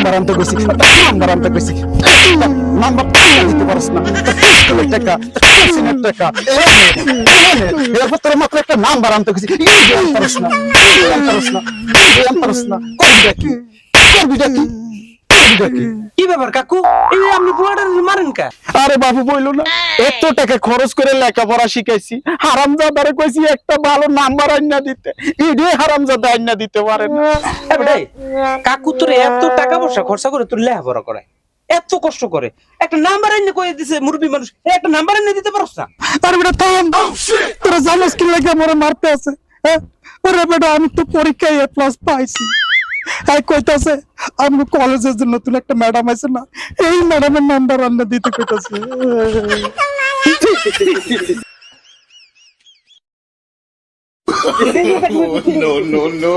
Number আনতে কইছি number আনতে কইছি নাম্বার দিতে পারছ না স্কুলের টাকা সিনের টাকা এরপর তোর মাত্র একটা নাম্বার আনতে কইছি পারছ না পারছ না করবিটা কি কি ব্যাপার কাকু এই আপনি পোলাটা মারেন কা? আরে বাবু বইলো না এত টাকা খরচ করে লেখাপড়া শিখাইছি হারামজাদারে কইছি একটা ভালো নাম্বার আইনা দিতে ইডে হারামজাদা আইনা দিতে পারে না এই কাকু তোর এত টাকা পয়সা খরচা করে তোর লেখাপড়া করে এত কষ্ট করে একটা নাম্বার এনে কই দিছে মুরব্বি মানুষ একটা নাম্বার এনে দিতে পারছ না? আরে বেটা থাম তোরা জানিস কি লাগে মোরে মারতে আছে হ্যাঁ ওরে বেটা আমি তো পরীক্ষায় এ প্লাস পাইছি এই কইতাছে আমি কলেজের জন্য নতুন একটা ম্যাডাম আছে না এই ম্যাডামের নাম্বার আনতে দিতে কইতাছে no, no, no.